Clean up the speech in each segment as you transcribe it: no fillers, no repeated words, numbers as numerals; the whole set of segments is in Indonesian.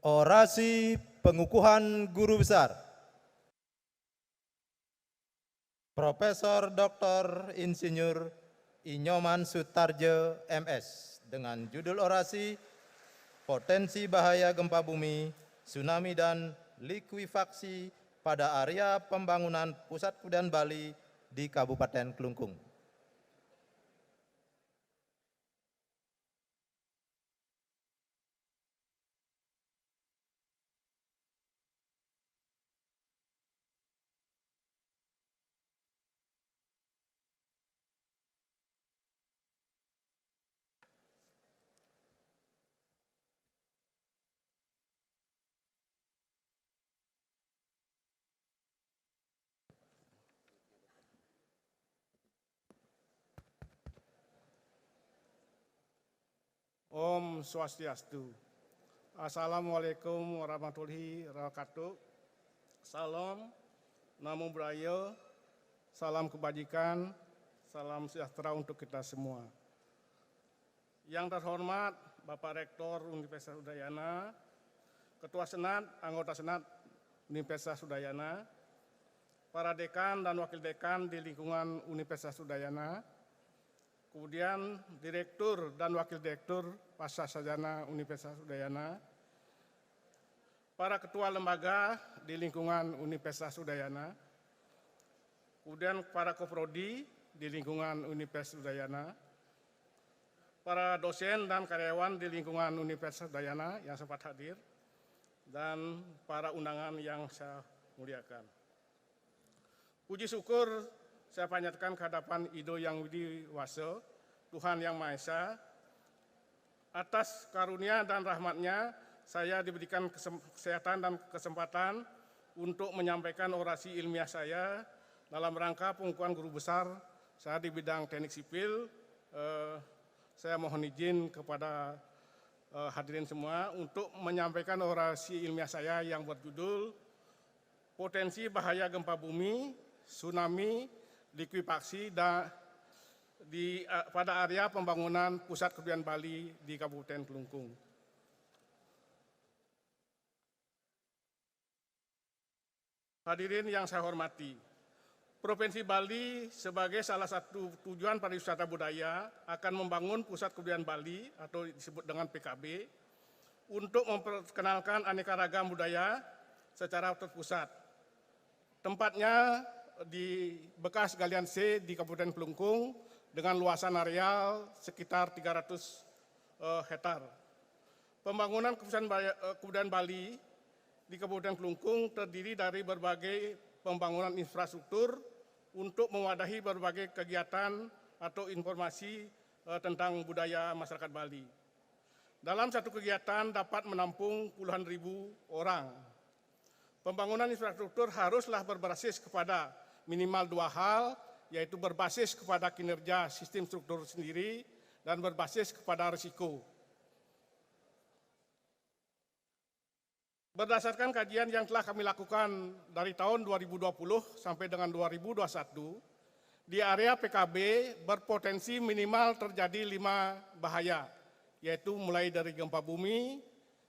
Orasi pengukuhan guru besar. Profesor Dr. Insinyur Inyoman Sutarjo MS dengan judul orasi Potensi Bahaya Gempa Bumi, Tsunami dan Likuifaksi pada Area Pembangunan Pusat Kebudayaan Bali di Kabupaten Klungkung. Om Swastiastu. Assalamualaikum warahmatullahi wabarakatuh. Salam, Namo Buddhaya, salam kebajikan, salam sejahtera untuk kita semua. Yang terhormat Bapak Rektor Universitas Udayana, Ketua Senat, anggota Senat Universitas Udayana, para dekan dan wakil dekan di lingkungan Universitas Udayana, kemudian Direktur dan Wakil Direktur Pasca Sarjana Universitas Udayana, para ketua lembaga di lingkungan Universitas Udayana, kemudian para koprodi di lingkungan Universitas Udayana, para dosen dan karyawan di lingkungan Universitas Udayana yang sempat hadir, dan para undangan yang saya muliakan. Puji syukur saya panjatkan kehadapan Ido Yang Widi Wase, Tuhan Yang Maha Esa, atas karunia dan rahmatnya saya diberikan kesehatan dan kesempatan untuk menyampaikan orasi ilmiah saya dalam rangka pengukuhan guru besar saya di bidang teknik sipil. Saya mohon izin kepada hadirin semua untuk menyampaikan orasi ilmiah saya yang berjudul Potensi Bahaya Gempa Bumi, Tsunami, Likuifaksi pada area pembangunan Pusat Kebudayaan Bali di Kabupaten Klungkung. Hadirin yang saya hormati, Provinsi Bali sebagai salah satu tujuan pariwisata budaya akan membangun Pusat Kebudayaan Bali atau disebut dengan PKB untuk memperkenalkan aneka ragam budaya secara terpusat. Tempatnya di bekas Galian C di Kabupaten Klungkung dengan luasan areal sekitar 300 hektar. Pembangunan Kebudayaan Bali di Kabupaten Klungkung terdiri dari berbagai pembangunan infrastruktur untuk mewadahi berbagai kegiatan atau informasi tentang budaya masyarakat Bali. Dalam satu kegiatan dapat menampung puluhan ribu orang. Pembangunan infrastruktur haruslah berbasis kepada minimal dua hal, yaitu berbasis kepada kinerja sistem struktur sendiri dan berbasis kepada risiko. Berdasarkan kajian yang telah kami lakukan dari tahun 2020 sampai dengan 2021, di area PKB berpotensi minimal terjadi 5 bahaya, yaitu mulai dari gempa bumi,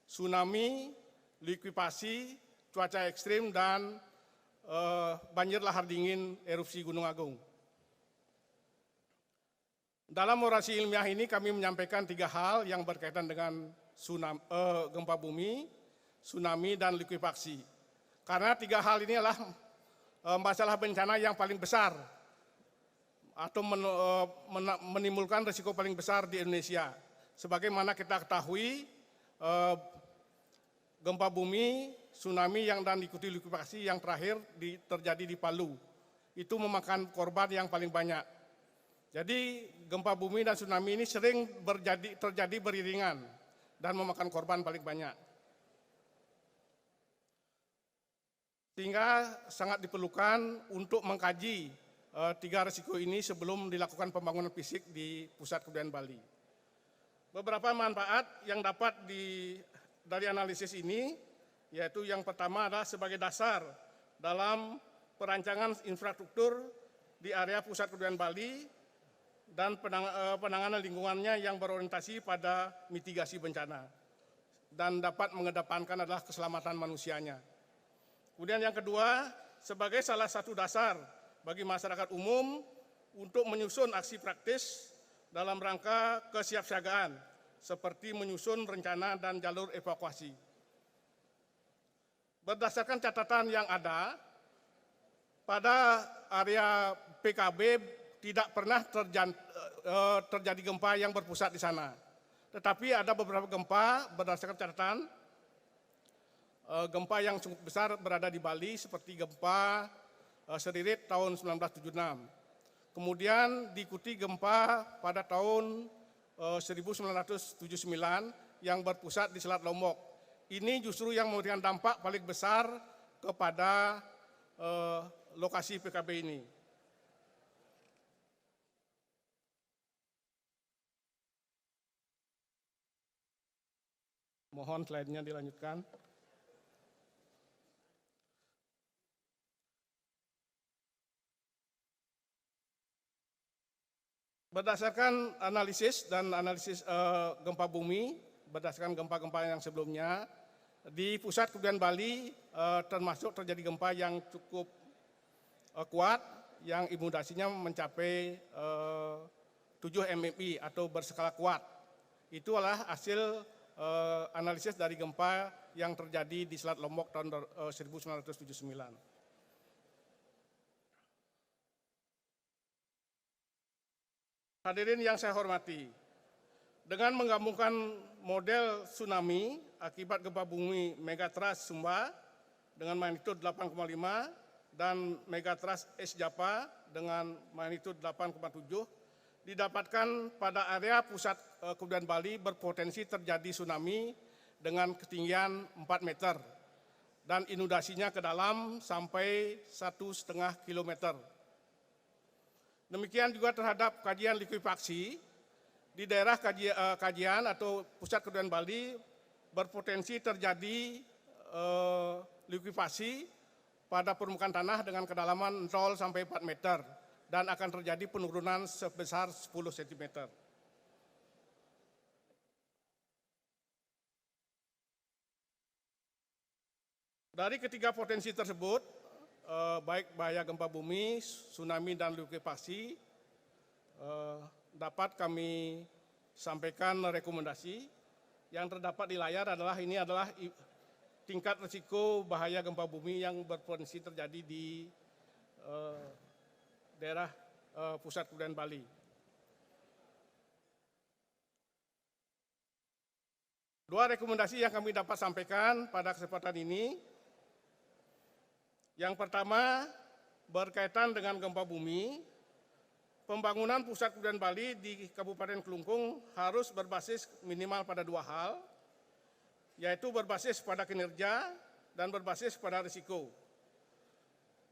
tsunami, likuifaksi, cuaca ekstrim, dan banjir lahar dingin erupsi Gunung Agung. Dalam orasi ilmiah ini kami menyampaikan 3 hal yang berkaitan dengan gempa bumi, tsunami, dan likuifaksi. Karena 3 hal ini adalah masalah bencana yang paling besar atau menimbulkan risiko paling besar di Indonesia. Sebagaimana kita ketahui, gempa bumi, tsunami dan diikuti likuifaksi yang terakhir terjadi di Palu. Itu memakan korban yang paling banyak. Jadi gempa bumi dan tsunami ini sering terjadi beriringan dan memakan korban paling banyak. Sehingga sangat diperlukan untuk mengkaji 3 risiko ini sebelum dilakukan pembangunan fisik di Pusat Kebudayaan Bali. Beberapa manfaat yang dapat dari analisis ini, yaitu yang pertama adalah sebagai dasar dalam perancangan infrastruktur di area Pusat Kebudayaan Bali dan penanganan lingkungannya yang berorientasi pada mitigasi bencana. dan dapat mengedepankan adalah keselamatan manusianya. Kemudian yang kedua, sebagai salah satu dasar bagi masyarakat umum untuk menyusun aksi praktis dalam rangka kesiapsiagaan, seperti menyusun rencana dan jalur evakuasi. Berdasarkan catatan yang ada, pada area PKB tidak pernah terjadi gempa yang berpusat di sana. Tetapi ada beberapa gempa berdasarkan catatan, gempa yang cukup besar berada di Bali seperti gempa Seririt tahun 1976. Kemudian diikuti gempa pada tahun 1979 yang berpusat di Selat Lombok. Ini justru yang memberikan dampak paling besar kepada lokasi PKB ini. Mohon slide-nya dilanjutkan. Berdasarkan analisis gempa bumi, berdasarkan gempa-gempa yang sebelumnya, di pusat kepulauan Bali termasuk terjadi gempa yang cukup kuat, yang imunisasinya mencapai 7 MMI atau berskala kuat. Itu adalah hasil analisis dari gempa yang terjadi di Selat Lombok tahun 1979. Hadirin yang saya hormati, dengan menggabungkan model tsunami akibat gempa bumi megatrust Sumba dengan magnitudo 8,5 dan megatrust es Japa dengan magnitudo 8,7, didapatkan pada area pusat kepulauan Bali berpotensi terjadi tsunami dengan ketinggian 4 meter dan inundasinya ke dalam sampai 1,5 kilometer. Demikian juga terhadap kajian likuifaksi, di daerah kajian atau pusat kepulauan Bali berpotensi terjadi likuifaksi pada permukaan tanah dengan kedalaman 0 sampai 4 meter dan akan terjadi penurunan sebesar 10 cm. Dari ketiga potensi tersebut, baik bahaya gempa bumi, tsunami, dan likuifaksi, dapat kami sampaikan rekomendasi. Yang terdapat di layar adalah tingkat risiko bahaya gempa bumi yang berpotensi terjadi di daerah pusat kepulauan Bali. Dua rekomendasi yang kami dapat sampaikan pada kesempatan ini. Yang pertama, berkaitan dengan gempa bumi, pembangunan pusat kepulauan Bali di Kabupaten Kelungkung harus berbasis minimal pada dua hal, yaitu berbasis pada kinerja dan berbasis pada risiko.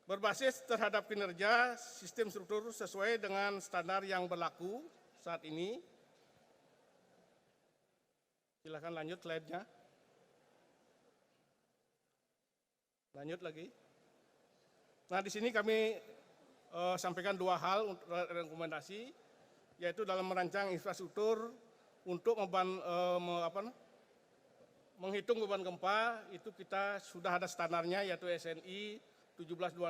Berbasis terhadap kinerja, sistem struktur sesuai dengan standar yang berlaku saat ini. Silakan lanjut slide-nya. Lanjut lagi. Nah, di sini kami sampaikan dua hal untuk rekomendasi, yaitu dalam merancang infrastruktur untuk menghitung beban gempa, itu kita sudah ada standarnya, yaitu SNI 1726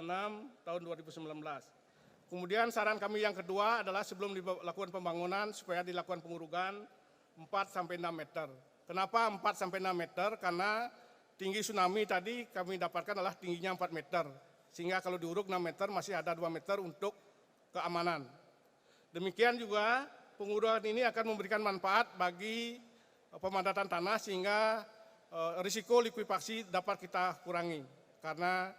tahun 2019. Kemudian saran kami yang kedua adalah sebelum dilakukan pembangunan supaya dilakukan pengurugan 4-6 meter. Kenapa 4-6 meter? Karena tinggi tsunami tadi kami dapatkan adalah tingginya 4 meter. Sehingga kalau diuruk 6 meter masih ada 2 meter untuk keamanan. Demikian juga pengurugan ini akan memberikan manfaat bagi pemadatan tanah sehingga risiko likuifaksi dapat kita kurangi karena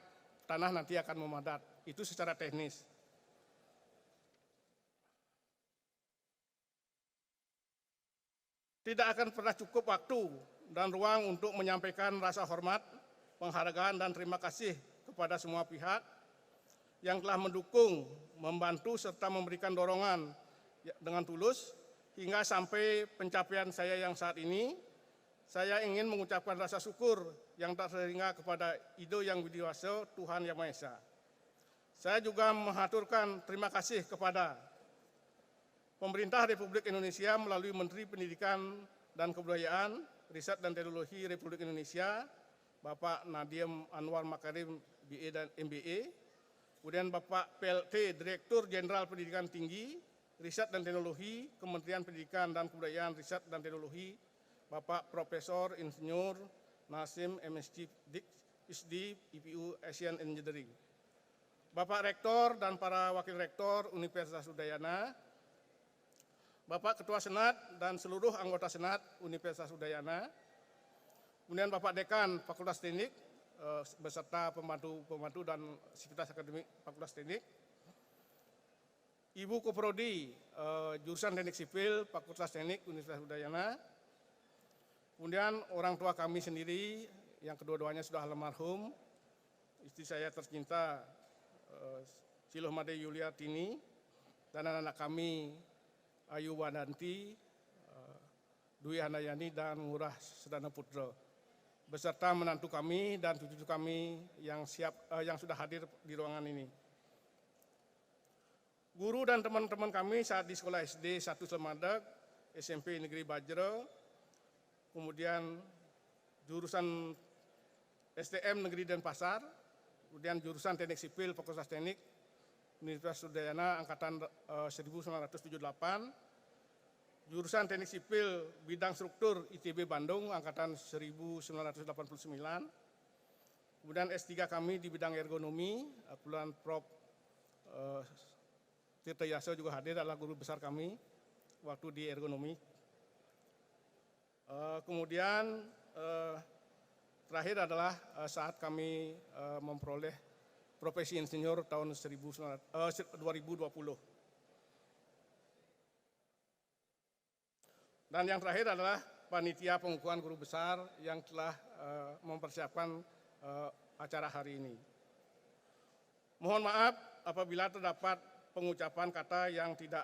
tanah nanti akan memadat. Itu secara teknis. Tidak akan pernah cukup waktu dan ruang untuk menyampaikan rasa hormat, penghargaan, dan terima kasih kepada semua pihak yang telah mendukung, membantu, serta memberikan dorongan dengan tulus hingga sampai pencapaian saya yang saat ini. Saya ingin mengucapkan rasa syukur yang tak terhingga kepada Ido Yang Widiwasa, Tuhan Yang Maha Esa. Saya juga mengaturkan terima kasih kepada Pemerintah Republik Indonesia melalui Menteri Pendidikan dan Kebudayaan Riset dan Teknologi Republik Indonesia, Bapak Nadiem Anwar Makarim, BA dan MBA. Kemudian Bapak PLT, Direktur Jenderal Pendidikan Tinggi, Riset dan Teknologi, Kementerian Pendidikan dan Kebudayaan Riset dan Teknologi, Bapak Profesor Insinyur Nasim MSc Dik, ISD, IPU Asian Engineering. Bapak Rektor dan para Wakil Rektor Universitas Udayana, Bapak Ketua Senat dan seluruh anggota Senat Universitas Udayana, kemudian Bapak Dekan Fakultas Teknik, beserta pembantu dan sivitas akademik Fakultas Teknik, Ibu Koprodi, jurusan Teknik Sipil Fakultas Teknik Universitas Udayana, kemudian orang tua kami sendiri, yang kedua-duanya sudah almarhum, istri saya tercinta, Ciloh Made Yuliatini, dan anak-anak kami, Ayu Wandanti, Dwi Handayani, dan Ngurah Sedana Putra, beserta menantu kami dan cucu kami yang sudah hadir di ruangan ini. Guru dan teman-teman kami saat di sekolah SD 1 Selemadeg, SMP Negeri Bajra, kemudian jurusan STM Negeri Denpasar, kemudian jurusan Teknik Sipil Fakultas Teknik Universitas Udayana Angkatan 1978, jurusan Teknik Sipil Bidang Struktur ITB Bandung Angkatan 1989, kemudian S3 kami di bidang ergonomi, kebetulan Prof. Tirta Yaso juga hadir, adalah guru besar kami waktu di ergonomi. Kemudian terakhir adalah saat kami memperoleh profesi insinyur tahun 2020. Dan yang terakhir adalah panitia pengukuhan guru besar yang telah mempersiapkan acara hari ini. Mohon maaf apabila terdapat pengucapan kata yang tidak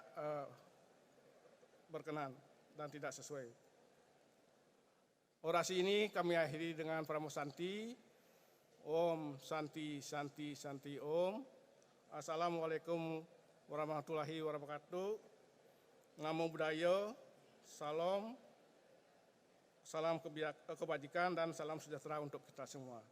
berkenan dan tidak sesuai. Orasi ini kami akhiri dengan Pramusanti. Om Santi Santi Santi Om. Assalamualaikum warahmatullahi wabarakatuh. Namo Buddhaya. Salam kebajikan dan salam sejahtera untuk kita semua.